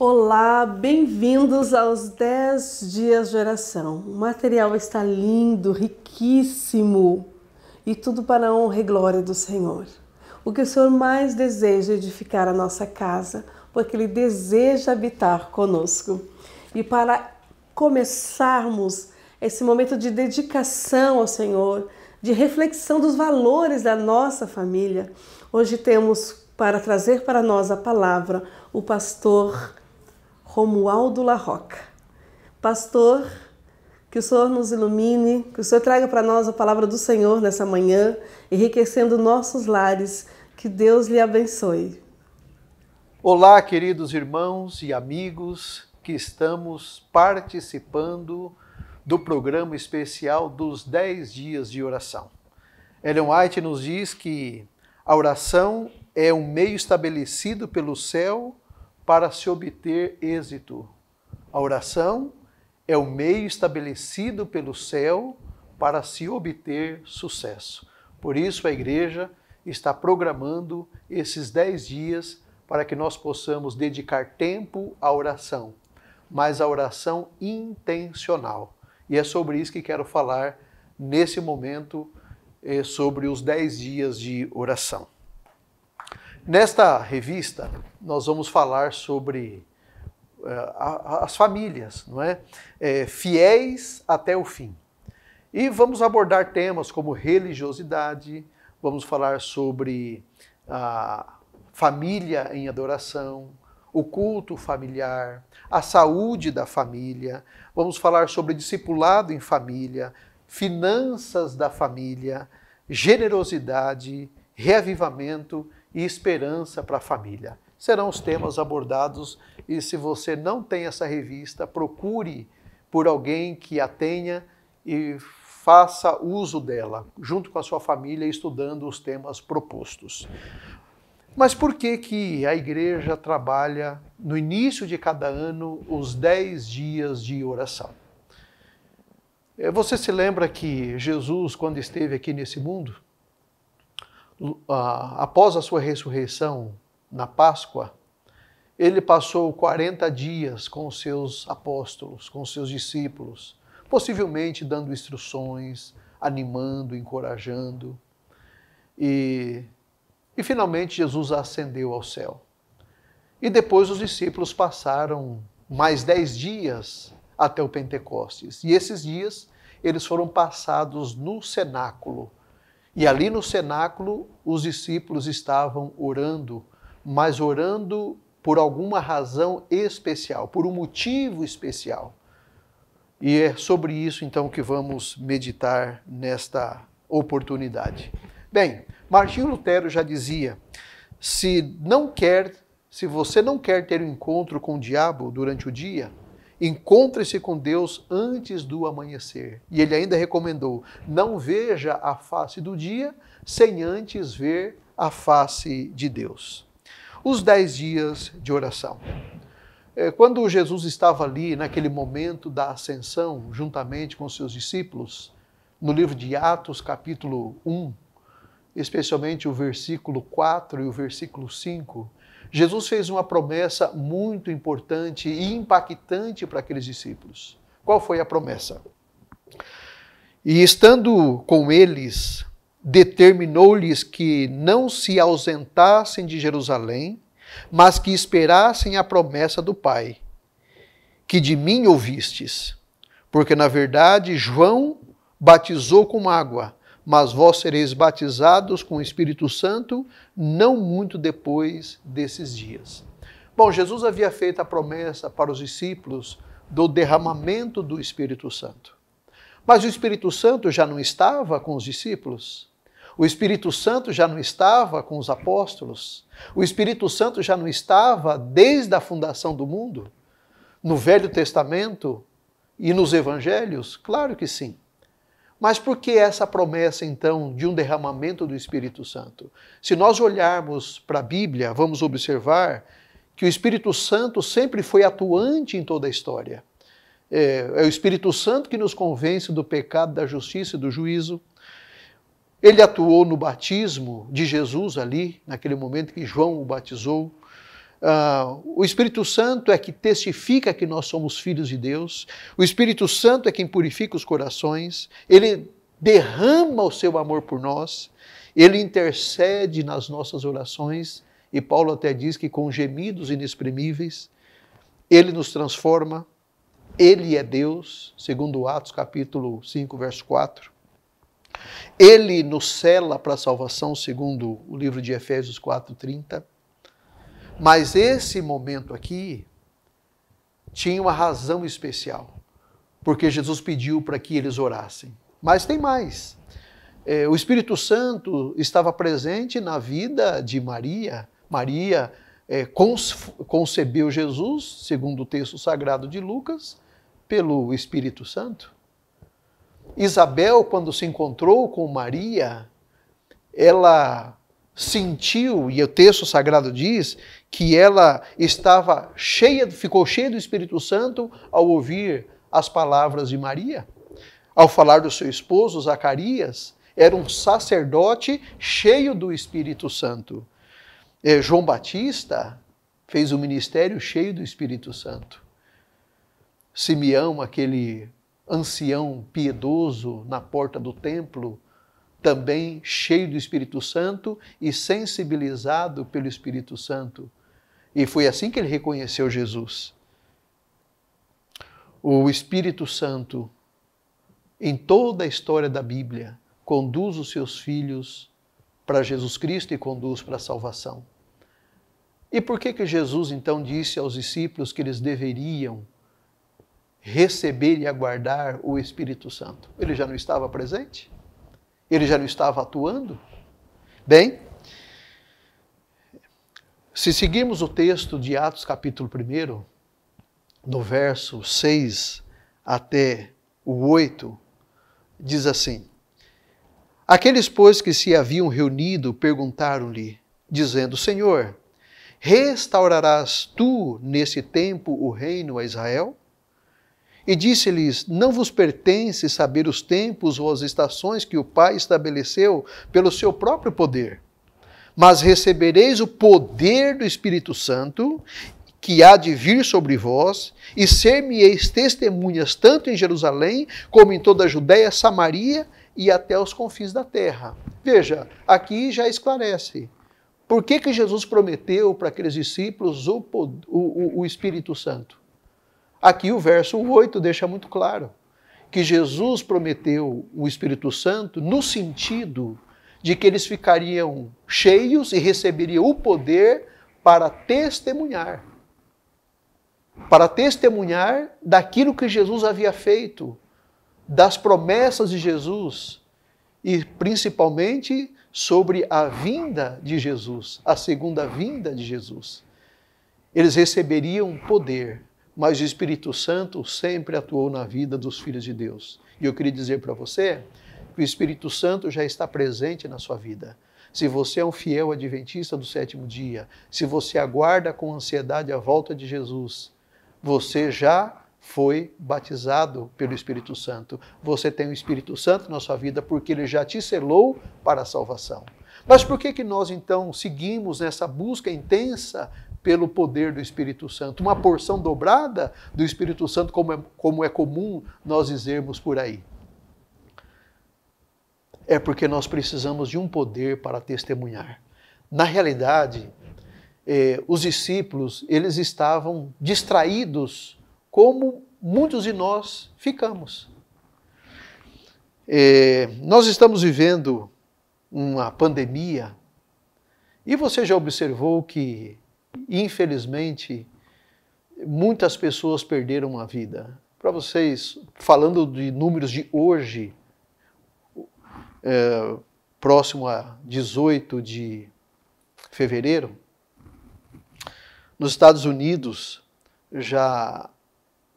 Olá, bem-vindos aos 10 dias de oração. O material está lindo, riquíssimo e tudo para a honra e glória do Senhor. O que o Senhor mais deseja é edificar a nossa casa, porque Ele deseja habitar conosco. E para começarmos esse momento de dedicação ao Senhor, de reflexão dos valores da nossa família, hoje temos para trazer para nós a palavra o pastor Romualdo Larroca. Pastor, que o Senhor nos ilumine, que o Senhor traga para nós a palavra do Senhor nessa manhã, enriquecendo nossos lares. Que Deus lhe abençoe. Olá, queridos irmãos e amigos que estamos participando do programa especial dos 10 dias de oração. Ellen White nos diz que a oração é um meio estabelecido pelo céu para se obter êxito. A oração é o meio estabelecido pelo céu para se obter sucesso. Por isso a igreja está programando esses 10 dias para que nós possamos dedicar tempo à oração, mas a oração intencional. E é sobre isso que quero falar nesse momento, sobre os 10 dias de oração. Nesta revista, nós vamos falar sobre as famílias, não é? Fiéis até o fim. E vamos abordar temas como religiosidade, vamos falar sobre a família em adoração, o culto familiar, a saúde da família, vamos falar sobre discipulado em família, finanças da família, generosidade, reavivamento e esperança para a família. Serão os temas abordados e se você não tem essa revista, procure por alguém que a tenha e faça uso dela, junto com a sua família, estudando os temas propostos. Mas por que a igreja trabalha no início de cada ano os 10 dias de oração? Você se lembra que Jesus, quando esteve aqui nesse mundo, após a sua ressurreição na Páscoa, ele passou 40 dias com os seus apóstolos, com os seus discípulos, possivelmente dando instruções, animando, encorajando. E finalmente Jesus ascendeu ao céu. E depois os discípulos passaram mais 10 dias até o Pentecostes. E esses dias eles foram passados no cenáculo. E ali no cenáculo os discípulos estavam orando, mas orando por alguma razão especial, por um motivo especial. E é sobre isso então que vamos meditar nesta oportunidade. Bem, Martinho Lutero já dizia, se você não quer ter um encontro com o diabo durante o dia, encontre-se com Deus antes do amanhecer. E ele ainda recomendou, não veja a face do dia sem antes ver a face de Deus. Os 10 dias de oração. Quando Jesus estava ali, naquele momento da ascensão, juntamente com seus discípulos, no livro de Atos, capítulo 1, especialmente o versículo 4 e o versículo 5, Jesus fez uma promessa muito importante e impactante para aqueles discípulos. Qual foi a promessa? E estando com eles, determinou-lhes que não se ausentassem de Jerusalém, mas que esperassem a promessa do Pai, que de mim ouvistes. Porque, na verdade, João batizou com água, mas vós sereis batizados com o Espírito Santo não muito depois desses dias. Bom, Jesus havia feito a promessa para os discípulos do derramamento do Espírito Santo. Mas o Espírito Santo já não estava com os discípulos? O Espírito Santo já não estava com os apóstolos? O Espírito Santo já não estava desde a fundação do mundo? No Velho Testamento e nos Evangelhos? Claro que sim. Mas por que essa promessa, então, de um derramamento do Espírito Santo? Se nós olharmos para a Bíblia, vamos observar que o Espírito Santo sempre foi atuante em toda a história. É o Espírito Santo que nos convence do pecado, da justiça e do juízo. Ele atuou no batismo de Jesus ali, naquele momento que João o batizou. O Espírito Santo é que testifica que nós somos filhos de Deus. O Espírito Santo é quem purifica os corações. Ele derrama o seu amor por nós. Ele intercede nas nossas orações. E Paulo até diz que com gemidos inexprimíveis, Ele nos transforma. Ele é Deus, segundo Atos capítulo 5, verso 4. Ele nos sela para a salvação, segundo o livro de Efésios 4:30. Mas esse momento aqui tinha uma razão especial, porque Jesus pediu para que eles orassem. Mas tem mais. O Espírito Santo estava presente na vida de Maria. Maria concebeu Jesus, segundo o texto sagrado de Lucas, pelo Espírito Santo. Isabel, quando se encontrou com Maria, ela sentiu, e o texto sagrado diz, que ela ficou cheia do Espírito Santo ao ouvir as palavras de Maria. Ao falar do seu esposo, Zacarias, era um sacerdote cheio do Espírito Santo. João Batista fez um ministério cheio do Espírito Santo. Simeão, aquele ancião piedoso na porta do templo, também cheio do Espírito Santo e sensibilizado pelo Espírito Santo. E foi assim que ele reconheceu Jesus. O Espírito Santo, em toda a história da Bíblia, conduz os seus filhos para Jesus Cristo e conduz para a salvação. E por que Jesus então disse aos discípulos que eles deveriam receber e aguardar o Espírito Santo? Ele já não estava presente? Ele já não estava atuando? Bem, se seguirmos o texto de Atos capítulo 1, no verso 6 até o 8, diz assim: Aqueles, pois, que se haviam reunido, perguntaram-lhe, dizendo: Senhor, restaurarás tu nesse tempo o reino a Israel? E disse-lhes: Não vos pertence saber os tempos ou as estações que o Pai estabeleceu pelo seu próprio poder, mas recebereis o poder do Espírito Santo, que há de vir sobre vós, e ser-me-eis testemunhas tanto em Jerusalém, como em toda a Judéia, Samaria e até os confins da terra. Veja, aqui já esclarece. Por que Jesus prometeu para aqueles discípulos o Espírito Santo? Aqui o verso 8 deixa muito claro que Jesus prometeu o Espírito Santo no sentido de que eles ficariam cheios e receberiam o poder para testemunhar daquilo que Jesus havia feito, das promessas de Jesus e principalmente sobre a vinda de Jesus, a segunda vinda de Jesus. Eles receberiam poder, mas o Espírito Santo sempre atuou na vida dos filhos de Deus. E eu queria dizer para você que o Espírito Santo já está presente na sua vida. Se você é um fiel adventista do sétimo dia, se você aguarda com ansiedade a volta de Jesus, você já foi batizado pelo Espírito Santo. Você tem o Espírito Santo na sua vida porque ele já te selou para a salvação. Mas por que nós então seguimos nessa busca intensa pelo poder do Espírito Santo? Uma porção dobrada do Espírito Santo, como é comum nós dizermos por aí. É porque nós precisamos de um poder para testemunhar. Na realidade, os discípulos, eles estavam distraídos, como muitos de nós ficamos. Nós estamos vivendo uma pandemia e você já observou que, infelizmente, muitas pessoas perderam a vida. Para vocês, falando de números de hoje, próximo a 18 de fevereiro, nos Estados Unidos já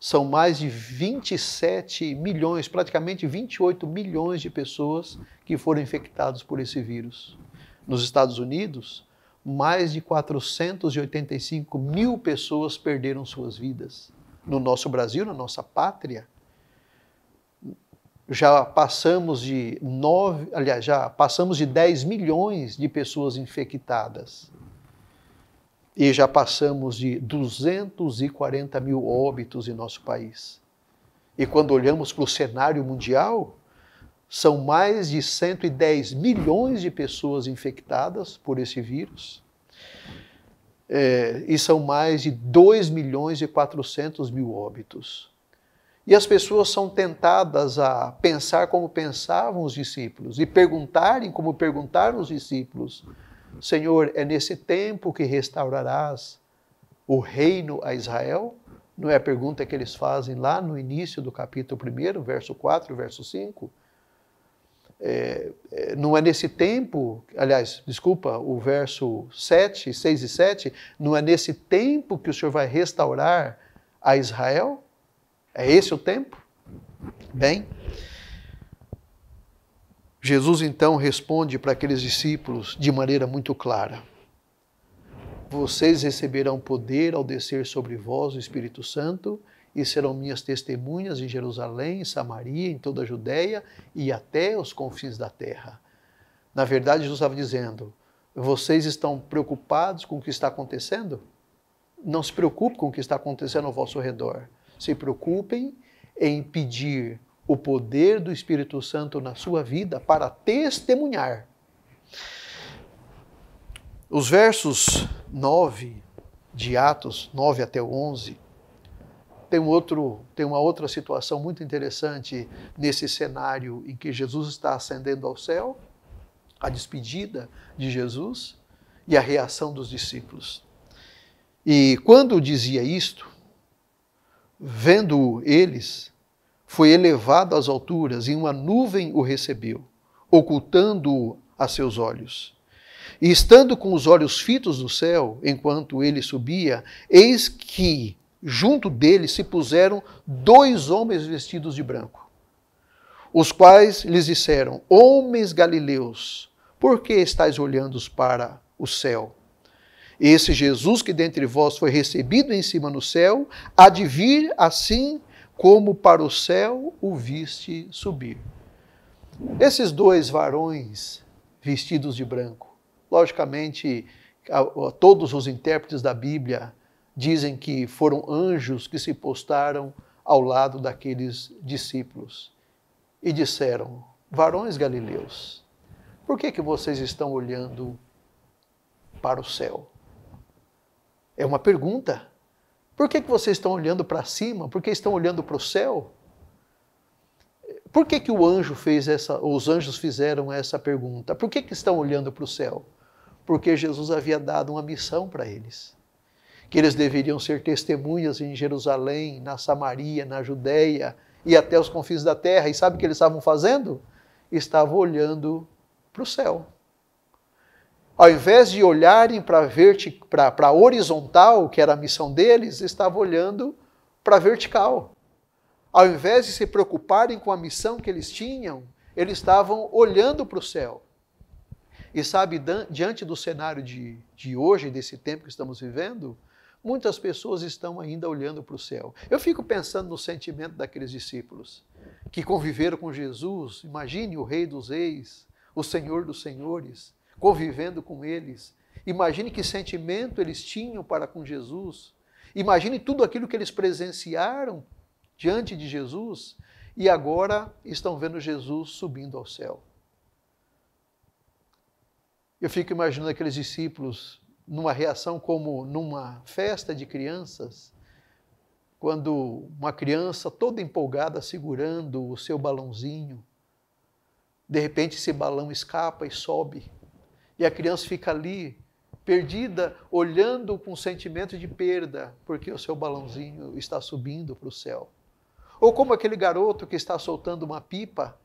são mais de 27 milhões, praticamente 28 milhões de pessoas que foram infectadas por esse vírus. Nos Estados Unidos, mais de 485 mil pessoas perderam suas vidas. No nosso Brasil, na nossa pátria, já passamos de 10 milhões de pessoas infectadas. E já passamos de 240 mil óbitos em nosso país. E quando olhamos para o cenário mundial, são mais de 110 milhões de pessoas infectadas por esse vírus. E são mais de 2 milhões e 400 mil óbitos. E as pessoas são tentadas a pensar como pensavam os discípulos e perguntarem como perguntaram os discípulos. Senhor, é nesse tempo que restaurarás o reino a Israel? Não é a pergunta que eles fazem lá no início do capítulo 1, verso 4 e verso 5? Não é nesse tempo, aliás, desculpa, o verso 7, 6 e 7, não é nesse tempo que o Senhor vai restaurar a Israel? É esse o tempo? Bem, Jesus então responde para aqueles discípulos de maneira muito clara. Vocês receberão poder ao descer sobre vós o Espírito Santo e serão minhas testemunhas em Jerusalém, em Samaria, em toda a Judéia e até os confins da terra. Na verdade, Jesus estava dizendo, vocês estão preocupados com o que está acontecendo? Não se preocupe com o que está acontecendo ao vosso redor. Se preocupem em pedir o poder do Espírito Santo na sua vida para testemunhar. Os versos 9 de Atos, 9 até o 11, tem uma outra situação muito interessante nesse cenário em que Jesus está ascendendo ao céu, a despedida de Jesus e a reação dos discípulos. E quando dizia isto, vendo eles, foi elevado às alturas e uma nuvem o recebeu, ocultando-o a seus olhos. E estando com os olhos fitos no céu, enquanto ele subia, eis que junto dele se puseram 2 homens vestidos de branco, os quais lhes disseram, homens galileus, por que estáis olhando para o céu? Esse Jesus que dentre vós foi recebido em cima no céu, há de vir assim como para o céu o viste subir. Esses 2 varões vestidos de branco, logicamente, todos os intérpretes da Bíblia dizem que foram anjos que se postaram ao lado daqueles discípulos e disseram, varões galileus, por que vocês estão olhando para o céu? É uma pergunta. Por que vocês estão olhando para cima? Por que estão olhando para o céu? Por que os anjos fizeram essa pergunta? Por que estão olhando para o céu? Porque Jesus havia dado uma missão para eles. Que eles deveriam ser testemunhas em Jerusalém, na Samaria, na Judéia e até os confins da terra. E sabe o que eles estavam fazendo? Estavam olhando para o céu. Ao invés de olharem para a horizontal, que era a missão deles, estavam olhando para a vertical. Ao invés de se preocuparem com a missão que eles tinham, eles estavam olhando para o céu. E sabe, diante do cenário de hoje, desse tempo que estamos vivendo, muitas pessoas estão ainda olhando para o céu. Eu fico pensando no sentimento daqueles discípulos que conviveram com Jesus. Imagine o Rei dos Reis, o Senhor dos Senhores, convivendo com eles. Imagine que sentimento eles tinham para com Jesus. Imagine tudo aquilo que eles presenciaram diante de Jesus e agora estão vendo Jesus subindo ao céu. Eu fico imaginando aqueles discípulos numa reação como numa festa de crianças, quando uma criança toda empolgada segurando o seu balãozinho, de repente esse balão escapa e sobe, e a criança fica ali, perdida, olhando com sentimento de perda, porque o seu balãozinho está subindo para o céu. Ou como aquele garoto que está soltando uma pipa,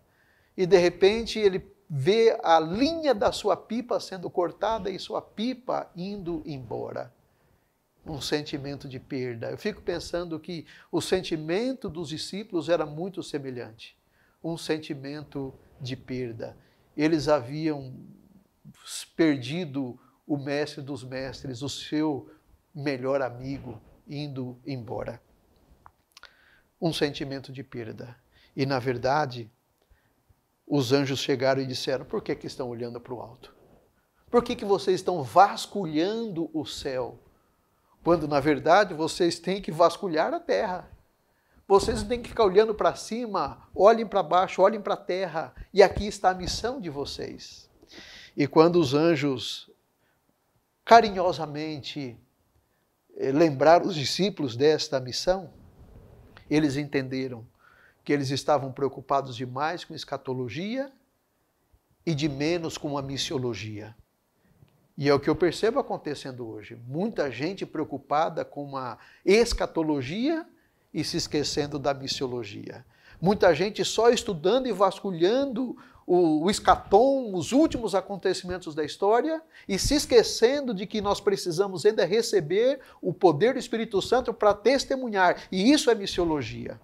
e de repente ele vê a linha da sua pipa sendo cortada e sua pipa indo embora. Um sentimento de perda. Eu fico pensando que o sentimento dos discípulos era muito semelhante. Um sentimento de perda. Eles haviam perdido o mestre dos mestres, o seu melhor amigo, indo embora. Um sentimento de perda. E, na verdade, os anjos chegaram e disseram, por que estão olhando para o alto? Por que vocês estão vasculhando o céu quando na verdade vocês têm que vasculhar a terra. Vocês não têm que ficar olhando para cima, olhem para baixo, olhem para a terra, e aqui está a missão de vocês. E quando os anjos carinhosamente lembraram os discípulos desta missão, eles entenderam que eles estavam preocupados demais com escatologia e de menos com a missiologia. E é o que eu percebo acontecendo hoje. Muita gente preocupada com a escatologia e se esquecendo da missiologia. Muita gente só estudando e vasculhando o escatom, os últimos acontecimentos da história, e se esquecendo de que nós precisamos ainda receber o poder do Espírito Santo para testemunhar. E isso é missiologia.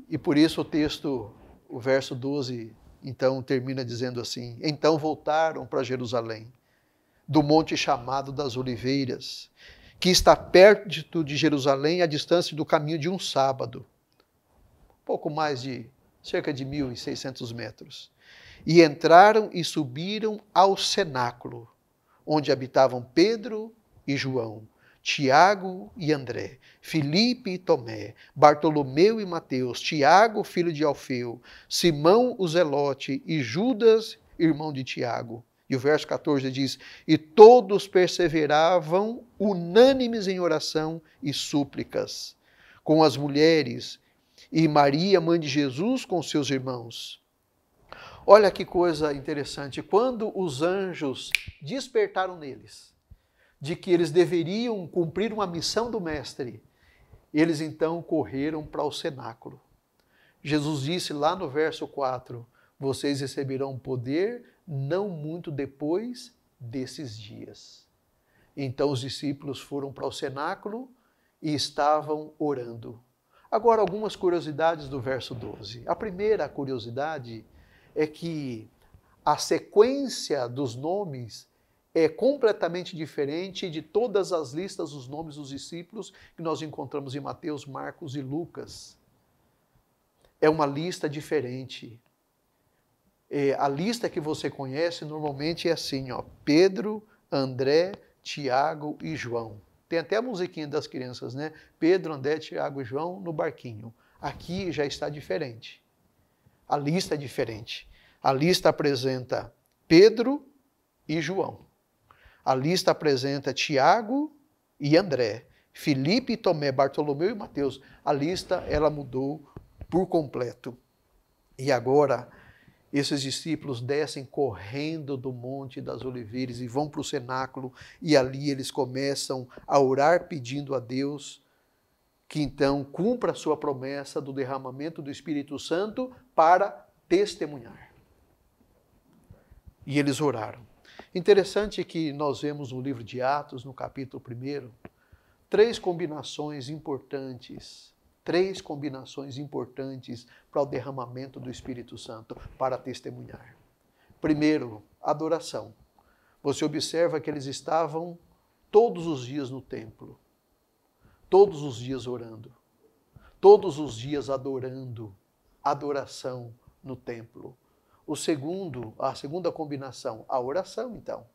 E por isso o texto, o verso 12, então termina dizendo assim: então voltaram para Jerusalém, do monte chamado das Oliveiras, que está perto de Jerusalém, à distância do caminho de um sábado. Pouco mais de, cerca de 1.600 metros. E entraram e subiram ao cenáculo, onde habitavam Pedro e João, Tiago e André, Filipe e Tomé, Bartolomeu e Mateus, Tiago, filho de Alfeu, Simão o Zelote e Judas, irmão de Tiago. E o verso 14 diz: e todos perseveravam unânimes em oração e súplicas, com as mulheres e Maria, mãe de Jesus, com seus irmãos. Olha que coisa interessante, quando os anjos despertaram neles, de que eles deveriam cumprir uma missão do Mestre, eles então correram para o cenáculo. Jesus disse lá no verso 4, vocês receberão poder não muito depois desses dias. Então os discípulos foram para o cenáculo e estavam orando. Agora, algumas curiosidades do verso 12. A primeira curiosidade é que a sequência dos nomes é completamente diferente de todas as listas dos nomes dos discípulos que nós encontramos em Mateus, Marcos e Lucas. É uma lista diferente. A lista que você conhece normalmente é assim, ó: Pedro, André, Tiago e João. Tem até a musiquinha das crianças, né? Pedro, André, Tiago e João no barquinho. Aqui já está diferente. A lista é diferente. A lista apresenta Pedro e João. A lista apresenta Tiago e André, Filipe, Tomé, Bartolomeu e Mateus. A lista, ela mudou por completo. E agora, esses discípulos descem correndo do Monte das Oliveiras e vão para o cenáculo, e ali eles começam a orar pedindo a Deus que então cumpra a sua promessa do derramamento do Espírito Santo para testemunhar. E eles oraram. Interessante que nós vemos no livro de Atos, no capítulo 1, três combinações importantes para o derramamento do Espírito Santo, para testemunhar. Primeiro, adoração. Você observa que eles estavam todos os dias no templo, todos os dias orando, todos os dias adorando, adoração no templo. A segunda combinação, a oração, então.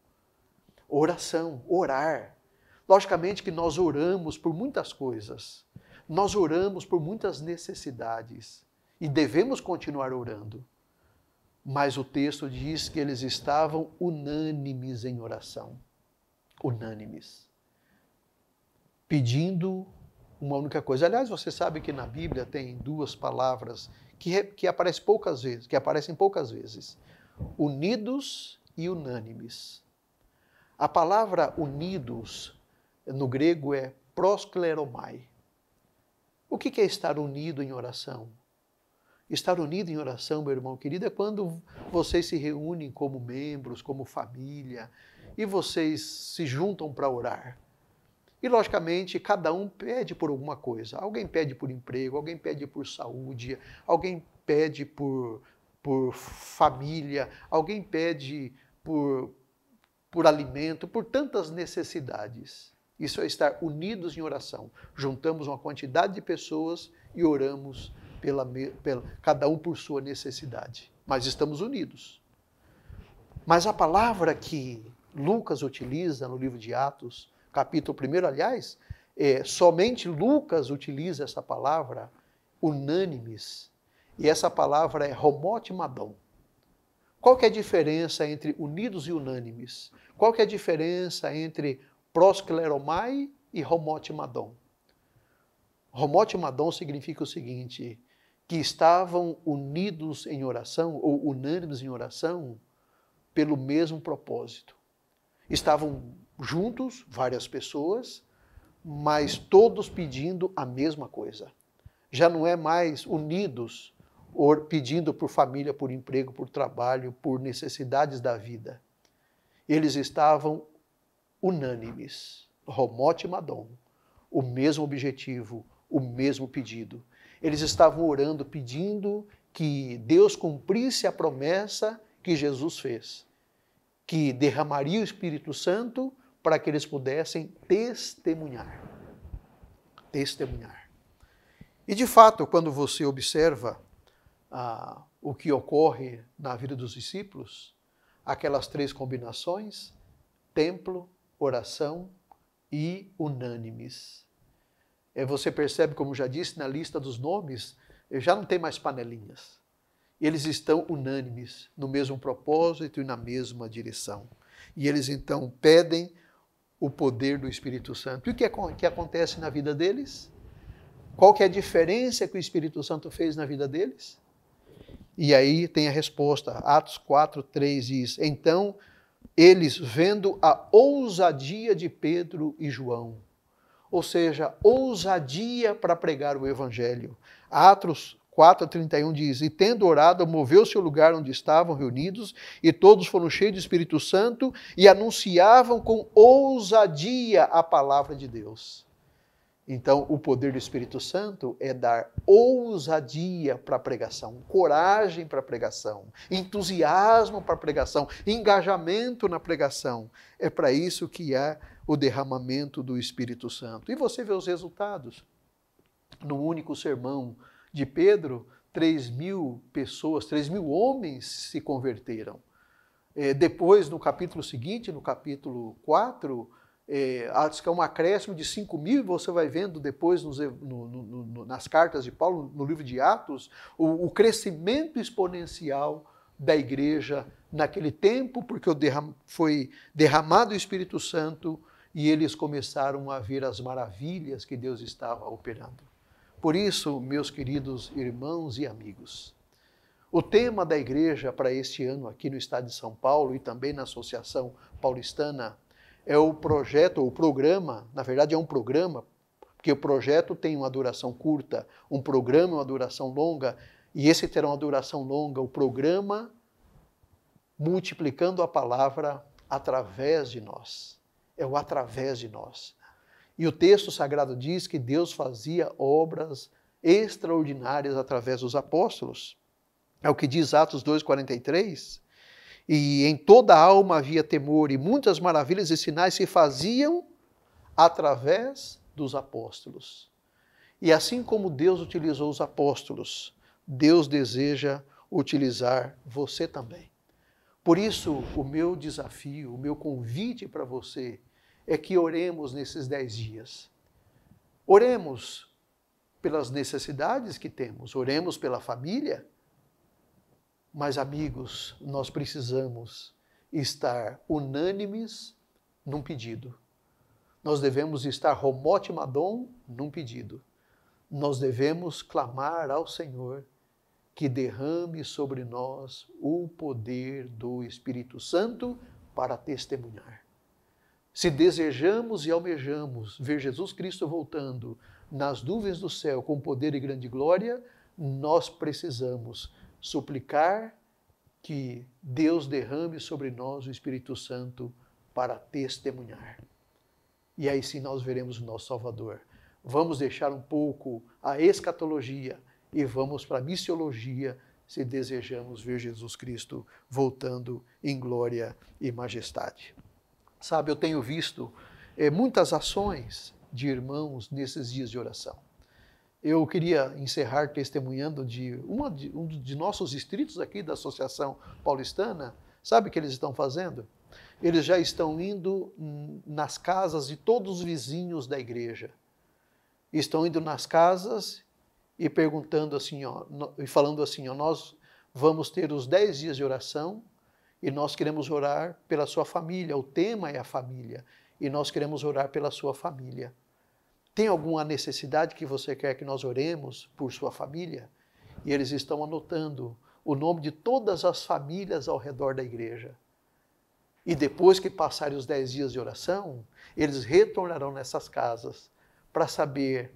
Oração, orar. Logicamente que nós oramos por muitas coisas. Nós oramos por muitas necessidades e devemos continuar orando. Mas o texto diz que eles estavam unânimes em oração. Unânimes. Pedindo uma única coisa. Aliás, você sabe que na Bíblia tem duas palavras que aparecem poucas vezes. Unidos e unânimes. A palavra unidos no grego é proskleromai. O que é estar unido em oração? Estar unido em oração, meu irmão querido, é quando vocês se reúnem como membros, como família, e vocês se juntam para orar. E, logicamente, cada um pede por alguma coisa. Alguém pede por emprego, alguém pede por saúde, alguém pede por família, alguém pede por alimento, por tantas necessidades. Isso é estar unidos em oração. Juntamos uma quantidade de pessoas e oramos cada um por sua necessidade. Mas estamos unidos. Mas a palavra que Lucas utiliza no livro de Atos, capítulo 1, aliás, somente Lucas utiliza essa palavra, unânimes, e essa palavra é homot madon. Qual que é a diferença entre unidos e unânimes? Qual que é a diferença entre proskleromai e homot madon? Homot madon significa o seguinte, que estavam unidos em oração, ou unânimes em oração, pelo mesmo propósito. Estavam juntos, várias pessoas, mas todos pedindo a mesma coisa. Já não é mais unidos, pedindo por família, por emprego, por trabalho, por necessidades da vida. Eles estavam unânimes, homot madon, o mesmo objetivo, o mesmo pedido. Eles estavam orando, pedindo que Deus cumprisse a promessa que Jesus fez, que derramaria o Espírito Santo para que eles pudessem testemunhar. Testemunhar. E de fato, quando você observa o que ocorre na vida dos discípulos, aquelas três combinações, templo, oração e unânimes. Você percebe, como já disse, na lista dos nomes, já não tem mais panelinhas. Eles estão unânimes, no mesmo propósito e na mesma direção. E eles então pedem o poder do Espírito Santo. E o que acontece na vida deles? Qual que é a diferença que o Espírito Santo fez na vida deles? E aí tem a resposta. Atos 4:3 diz, então eles, vendo a ousadia de Pedro e João, ou seja, ousadia para pregar o Evangelho. Atos 4:31 diz, e tendo orado, moveu-se o lugar onde estavam reunidos, e todos foram cheios do Espírito Santo, e anunciavam com ousadia a palavra de Deus. Então, o poder do Espírito Santo é dar ousadia para a pregação, coragem para a pregação, entusiasmo para a pregação, engajamento na pregação. É para isso que há o derramamento do Espírito Santo. E você vê os resultados. No único sermão de Pedro, 3.000 pessoas, 3.000 homens se converteram. Depois, no capítulo seguinte, no capítulo 4, acho que é um acréscimo de 5.000, você vai vendo depois nas cartas de Paulo, no livro de Atos, o crescimento exponencial da igreja naquele tempo, porque foi derramado o Espírito Santo e eles começaram a ver as maravilhas que Deus estava operando. Por isso, meus queridos irmãos e amigos, o tema da igreja para este ano aqui no estado de São Paulo e também na Associação Paulistana é o projeto, ou programa, na verdade é um programa, porque o projeto tem uma duração curta, um programa uma duração longa, e esse terá uma duração longa, o programa multiplicando a palavra através de nós. É o através de nós. E o texto sagrado diz que Deus fazia obras extraordinárias através dos apóstolos. É o que diz Atos 2:43. E em toda a alma havia temor, e muitas maravilhas e sinais se faziam através dos apóstolos. E assim como Deus utilizou os apóstolos, Deus deseja utilizar você também. Por isso, o meu desafio, o meu convite para você é que oremos nesses 10 dias. Oremos pelas necessidades que temos, oremos pela família. Mas, amigos, nós precisamos estar unânimes num pedido. Nós devemos estar homot madon num pedido. Nós devemos clamar ao Senhor que derrame sobre nós o poder do Espírito Santo para testemunhar. Se desejamos e almejamos ver Jesus Cristo voltando nas nuvens do céu com poder e grande glória, nós precisamos suplicar que Deus derrame sobre nós o Espírito Santo para testemunhar. E aí sim nós veremos o nosso Salvador. Vamos deixar um pouco a escatologia e vamos para a missiologia se desejamos ver Jesus Cristo voltando em glória e majestade. Sabe, eu tenho visto muitas ações de irmãos nesses dias de oração. Eu queria encerrar testemunhando de um de nossos distritos aqui da Associação Paulistana. Sabe o que eles estão fazendo? eles já estão indo nas casas de todos os vizinhos da igreja. Estão indo nas casas e perguntando assim, ó, e falando assim, ó, nós vamos ter os 10 dias de oração e nós queremos orar pela sua família. O tema é a família e nós queremos orar pela sua família. Tem alguma necessidade que você quer que nós oremos por sua família? E eles estão anotando o nome de todas as famílias ao redor da igreja. E depois que passarem os 10 dias de oração, eles retornarão nessas casas para saber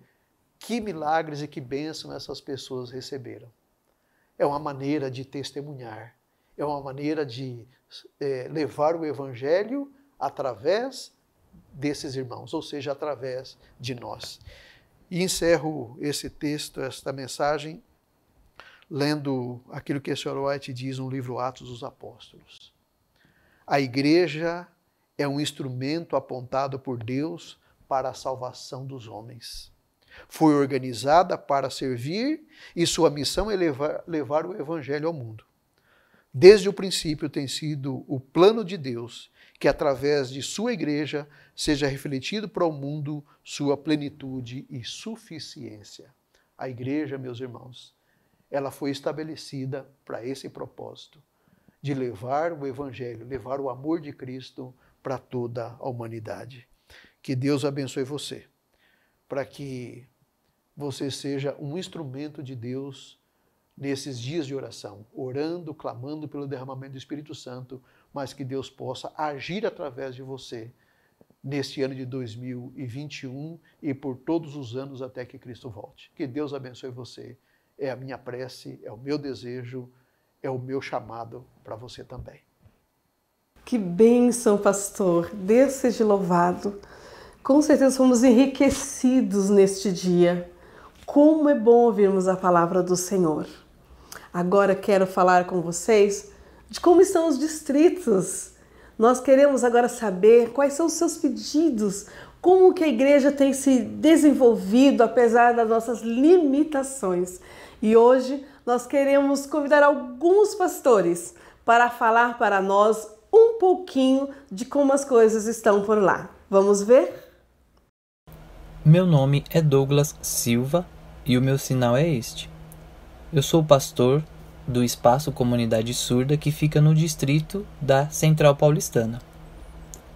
que milagres e que bênção essas pessoas receberam. É uma maneira de testemunhar, é uma maneira de levar o evangelho através desses irmãos, ou seja, através de nós. E encerro esse texto, esta mensagem, lendo aquilo que a senhora White diz no livro Atos dos Apóstolos. A igreja é um instrumento apontado por Deus para a salvação dos homens. Foi organizada para servir e sua missão é levar o evangelho ao mundo. Desde o princípio tem sido o plano de Deus que através de sua igreja seja refletido para o mundo sua plenitude e suficiência. A igreja, meus irmãos, ela foi estabelecida para esse propósito, de levar o evangelho, levar o amor de Cristo para toda a humanidade. Que Deus abençoe você, para que você seja um instrumento de Deus nesses dias de oração, orando, clamando pelo derramamento do Espírito Santo, mas que Deus possa agir através de você neste ano de 2021 e por todos os anos até que Cristo volte. Que Deus abençoe você. É a minha prece, é o meu desejo, é o meu chamado para você também. Que bênção, pastor. Deus seja louvado. Com certeza fomos enriquecidos neste dia. Como é bom ouvirmos a palavra do Senhor. Agora quero falar com vocês de como estão os distritos. Nós queremos agora saber quais são os seus pedidos, como que a igreja tem se desenvolvido apesar das nossas limitações. E hoje nós queremos convidar alguns pastores para falar para nós um pouquinho de como as coisas estão por lá. Vamos ver? Meu nome é Douglas Silva e o meu sinal é este. Eu sou pastor do Espaço Comunidade Surda que fica no distrito da Central Paulistana.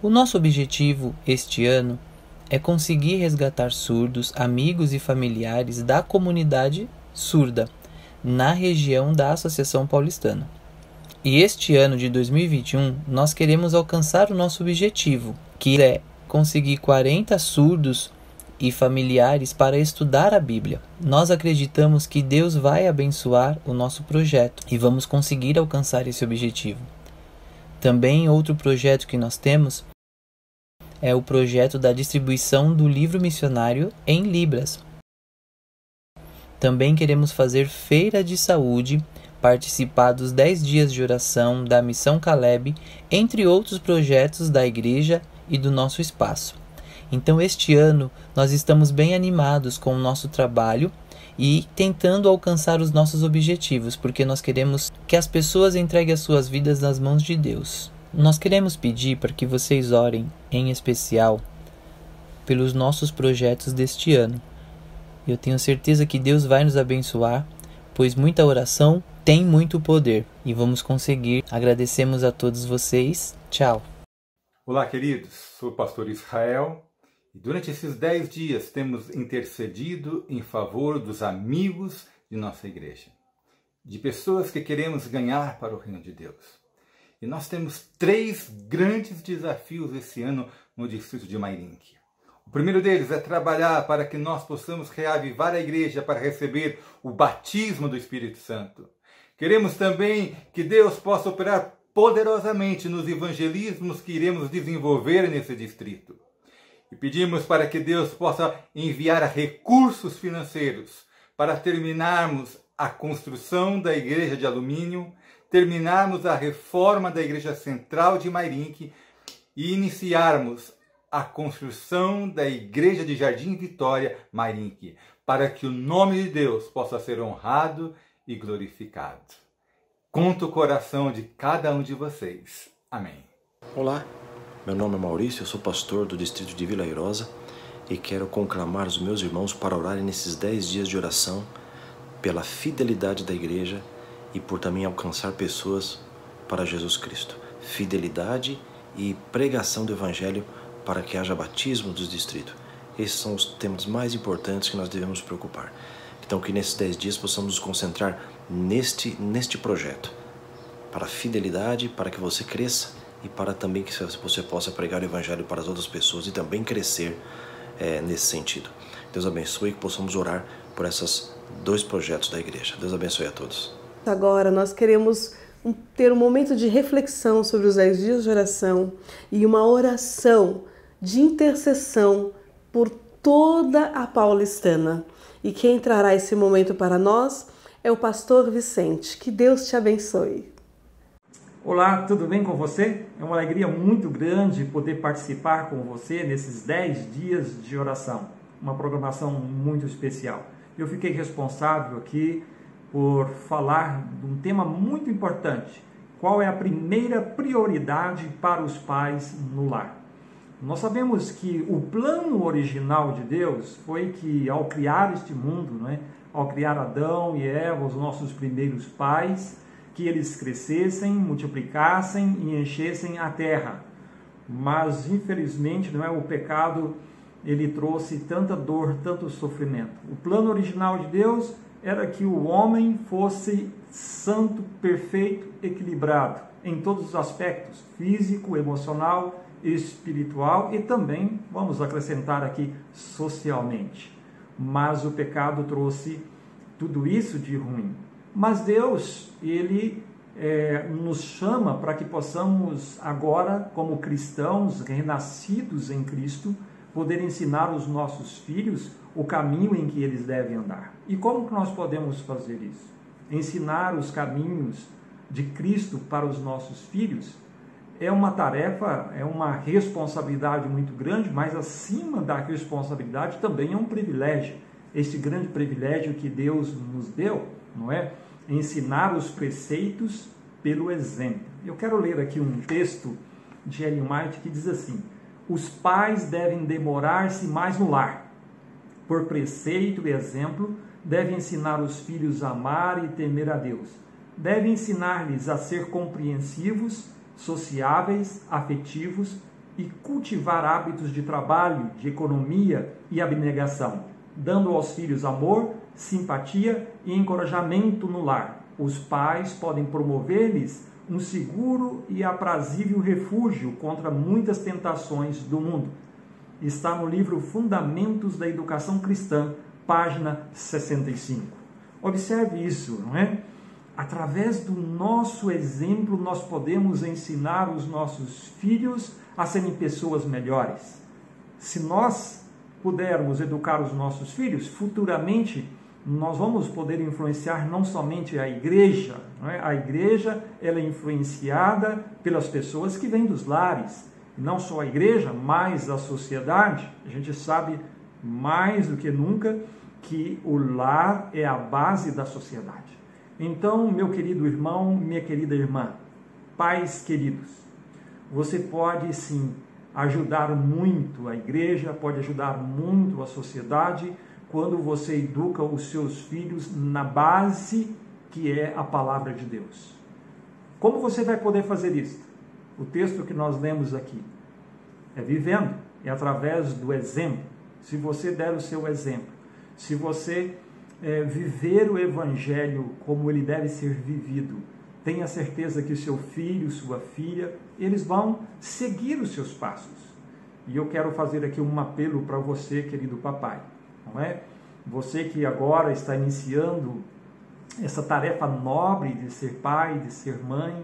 O nosso objetivo este ano é conseguir resgatar surdos, amigos e familiares da comunidade surda na região da Associação Paulistana. E este ano de 2021 nós queremos alcançar o nosso objetivo, que é conseguir 40 surdos e familiares para estudar a Bíblia. Nós acreditamos que Deus vai abençoar o nosso projeto e vamos conseguir alcançar esse objetivo. Também outro projeto que nós temos é o projeto da distribuição do livro missionário em Libras. Também queremos fazer feira de saúde, participar dos 10 dias de oração da Missão Caleb, entre outros projetos da igreja e do nosso espaço. Então este ano nós estamos bem animados com o nosso trabalho e tentando alcançar os nossos objetivos, porque nós queremos que as pessoas entreguem as suas vidas nas mãos de Deus. Nós queremos pedir para que vocês orem, em especial, pelos nossos projetos deste ano. Eu tenho certeza que Deus vai nos abençoar, pois muita oração tem muito poder e vamos conseguir. Agradecemos a todos vocês. Tchau. Olá, queridos. Sou o pastor Israel. E durante esses 10 dias temos intercedido em favor dos amigos de nossa igreja, de pessoas que queremos ganhar para o reino de Deus. E nós temos 3 grandes desafios esse ano no distrito de Mairinque. O primeiro deles é trabalhar para que nós possamos reavivar a igreja para receber o batismo do Espírito Santo. Queremos também que Deus possa operar poderosamente nos evangelismos que iremos desenvolver nesse distrito. E pedimos para que Deus possa enviar recursos financeiros para terminarmos a construção da igreja de alumínio, terminarmos a reforma da igreja central de Mairinque e iniciarmos a construção da igreja de Jardim Vitória, Mairinque, para que o nome de Deus possa ser honrado e glorificado. Conto o coração de cada um de vocês. Amém. Olá, meu nome é Maurício, eu sou pastor do distrito de Vila Airosa e quero conclamar os meus irmãos para orarem nesses 10 dias de oração pela fidelidade da igreja e por também alcançar pessoas para Jesus Cristo. Fidelidade e pregação do Evangelho para que haja batismo dos distritos. Esses são os temas mais importantes que nós devemos nos preocupar. Então que nesses 10 dias possamos nos concentrar neste projeto, para a fidelidade, para que você cresça e para também que você possa pregar o Evangelho para as outras pessoas e também crescer nesse sentido. Deus abençoe e que possamos orar por esses 2 projetos da igreja. Deus abençoe a todos. Agora nós queremos ter um momento de reflexão sobre os 10 dias de oração e uma oração de intercessão por toda a paulistana. E quem trará esse momento para nós é o pastor Vicente. Que Deus te abençoe. Olá, tudo bem com você? É uma alegria muito grande poder participar com você nesses 10 dias de oração. Uma programação muito especial. Eu fiquei responsável aqui por falar de um tema muito importante. Qual é a primeira prioridade para os pais no lar? Nós sabemos que o plano original de Deus foi que ao criar este mundo, ao criar Adão e Eva, os nossos primeiros pais, que eles crescessem, multiplicassem e enchessem a terra. Mas, infelizmente, o pecado ele trouxe tanta dor, tanto sofrimento. O plano original de Deus era que o homem fosse santo, perfeito, equilibrado em todos os aspectos, físico, emocional, espiritual e também, vamos acrescentar aqui, socialmente. Mas o pecado trouxe tudo isso de ruim. Mas Deus, Ele nos chama para que possamos agora, como cristãos renascidos em Cristo, poder ensinar os nossos filhos o caminho em que eles devem andar. E como que nós podemos fazer isso? Ensinar os caminhos de Cristo para os nossos filhos é uma tarefa, é uma responsabilidade muito grande, mas acima da responsabilidade também é um privilégio. Este grande privilégio que Deus nos deu, não é? Ensinar os preceitos pelo exemplo. Eu quero ler aqui um texto de Ellen White que diz assim: os pais devem demorar-se mais no lar. Por preceito e exemplo, devem ensinar os filhos a amar e temer a Deus. Devem ensinar-lhes a ser compreensivos, sociáveis, afetivos e cultivar hábitos de trabalho, de economia e abnegação, dando aos filhos amor, simpatia e encorajamento no lar. Os pais podem promover-lhes um seguro e aprazível refúgio contra muitas tentações do mundo. Está no livro Fundamentos da Educação Cristã, página 65. Observe isso, não é? Através do nosso exemplo, nós podemos ensinar os nossos filhos a serem pessoas melhores. Se nós pudermos educar os nossos filhos, futuramente nós vamos poder influenciar não somente a igreja, não é? A igreja ela é influenciada pelas pessoas que vêm dos lares. E não só a igreja, mas a sociedade. A gente sabe mais do que nunca que o lar é a base da sociedade. Então, meu querido irmão, minha querida irmã, pais queridos, você pode sim ajudar muito a igreja, pode ajudar muito a sociedade quando você educa os seus filhos na base que é a palavra de Deus. Como você vai poder fazer isso? O texto que nós lemos aqui é vivendo, é através do exemplo. Se você der o seu exemplo, se você viver o Evangelho como ele deve ser vivido, tenha certeza que o seu filho, sua filha, eles vão seguir os seus passos. E eu quero fazer aqui um apelo para você, querido papai, não é? Você que agora está iniciando essa tarefa nobre de ser pai, de ser mãe,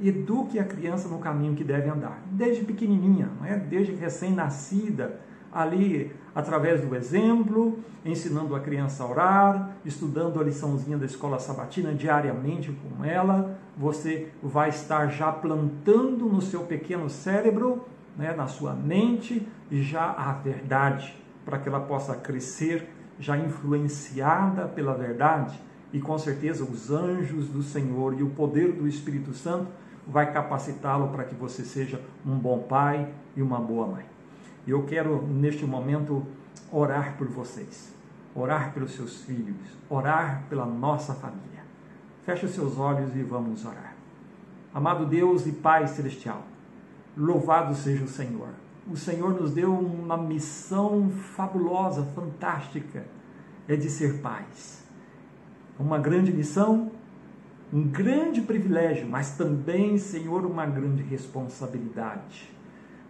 eduque a criança no caminho que deve andar, desde pequenininha, não é? Desde recém-nascida, ali através do exemplo, ensinando a criança a orar, estudando a liçãozinha da escola sabatina diariamente com ela, você vai estar já plantando no seu pequeno cérebro, né, na sua mente, já a verdade, para que ela possa crescer já influenciada pela verdade, e com certeza os anjos do Senhor e o poder do Espírito Santo vai capacitá-lo para que você seja um bom pai e uma boa mãe. Eu quero, neste momento, orar por vocês, orar pelos seus filhos, orar pela nossa família. Feche os seus olhos e vamos orar. Amado Deus e Pai Celestial, louvado seja o Senhor. O Senhor nos deu uma missão fabulosa, fantástica, é de ser pais. Uma grande missão, um grande privilégio, mas também, Senhor, uma grande responsabilidade.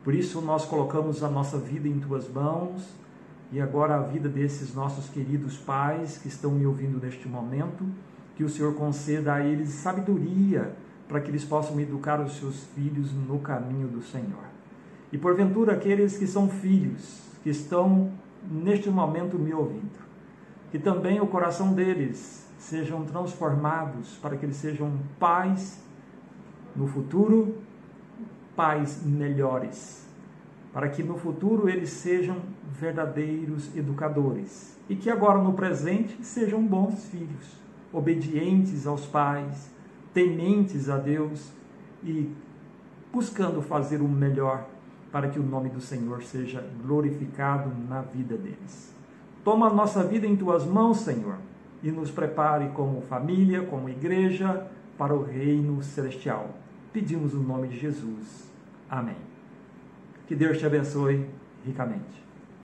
Por isso nós colocamos a nossa vida em Tuas mãos e agora a vida desses nossos queridos pais que estão me ouvindo neste momento, que o Senhor conceda a eles sabedoria para que eles possam educar os seus filhos no caminho do Senhor. E porventura aqueles que são filhos, que estão neste momento me ouvindo, que também o coração deles sejam transformados para que eles sejam pais no futuro, pais melhores, para que no futuro eles sejam verdadeiros educadores e que agora no presente sejam bons filhos, obedientes aos pais, tementes a Deus e buscando fazer o melhor para que o nome do Senhor seja glorificado na vida deles. Toma a nossa vida em Tuas mãos, Senhor, e nos prepare como família, como igreja, para o reino celestial. Pedimos o nome de Jesus. Amém. Que Deus te abençoe ricamente.